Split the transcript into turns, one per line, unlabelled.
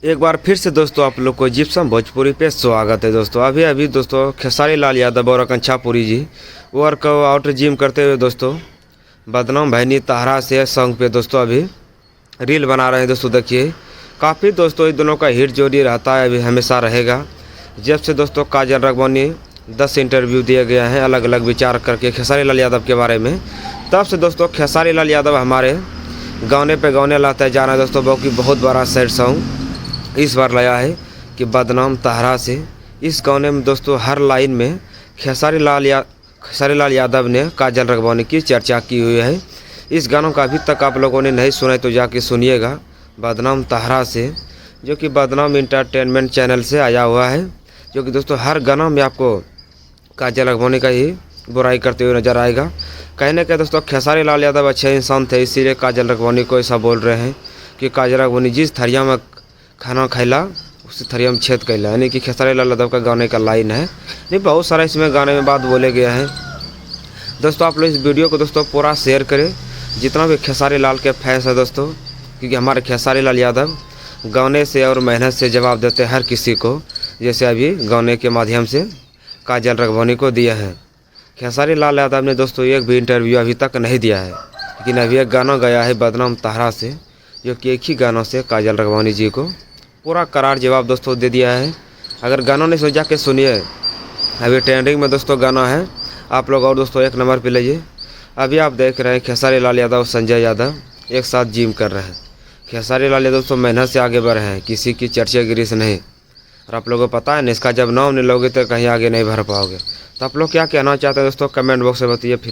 एक बार फिर से दोस्तों आप लोग को जिप्सम भोजपुरी पे स्वागत है। दोस्तों अभी दोस्तों खेसारी लाल यादव और कंछापुरी जी वर्कआउट जिम करते हुए दोस्तों बदनाम भैनी ताहरा से सॉन्ग पे दोस्तों अभी रील बना रहे हैं। दोस्तों देखिए काफ़ी दोस्तों इन दोनों का हिट जोड़ी रहता है, अभी हमेशा रहेगा। जब से दोस्तों काजल राघवानी 10 इंटरव्यू दिए गए हैं अलग अलग विचार करके खेसारी लाल यादव के बारे में, तब से दोस्तों खेसारी लाल यादव हमारे गाने पे गाने लाते जा रहे हैं। दोस्तों बहुत बड़ा सैड सॉन्ग इस बार लाया है कि बदनाम ताहरा से। इस गाने में दोस्तों हर लाइन में खेसारी लाल यादव ने काजल राघवानी की चर्चा की हुई है। इस गानों का अभी तक आप लोगों ने नहीं सुना है तो जाके सुनिएगा, बदनाम ताहरा से, जो कि बदनाम इंटरटेनमेंट चैनल से आया हुआ है। जो कि दोस्तों हर गाना में आपको काजल राघवानी का ही बुराई करते हुए नजर आएगा। कहने के दोस्तों खेसारी लाल यादव अच्छे इंसान थे, इसीलिए काजल राघवानी को ऐसा बोल रहे हैं कि काजल राघवानी जिस थरिया में खाना खैला उसी थरिया में छेद कैला, यानी कि खेसारी लाल यादव का गाने का लाइन है। नहीं बहुत सारा इसमें गाने में बात बोले गया है। दोस्तों आप लोग इस वीडियो को दोस्तों पूरा शेयर करें, जितना भी खेसारी लाल के फैंस है दोस्तों, क्योंकि हमारे खेसारी लाल यादव गाने से और मेहनत से जवाब देते हैं हर किसी को, जैसे अभी गाने के माध्यम से काजल राघवानी को दिया है। खेसारी लाल यादव ने दोस्तों एक भी इंटरव्यू अभी तक नहीं दिया है, लेकिन अभी एक गाना गया है बदनाम ताहरा से, जो कि एक ही गानों से काजल राघवानी जी को पूरा करार जवाब दोस्तों दे दिया है। अगर गानों ने सोचा के सुनिए, अभी ट्रेंडिंग में दोस्तों गाना है आप लोग, और दोस्तों एक नंबर पे लीजिए। अभी आप देख रहे हैं खेसारी लाल यादव और संजय यादव एक साथ जिम कर रहे हैं। खेसारी लाल यादव दोस्तों मेहनत से आगे बढ़े हैं, किसी की चर्चागिरी से नहीं। और आप लोगों को पता है ना, इसका जब नाम नहीं लोगे तो कहीं आगे नहीं बढ़ पाओगे। तो आप लोग क्या कहना चाहते हैं दोस्तों कमेंट बॉक्स में बताइए।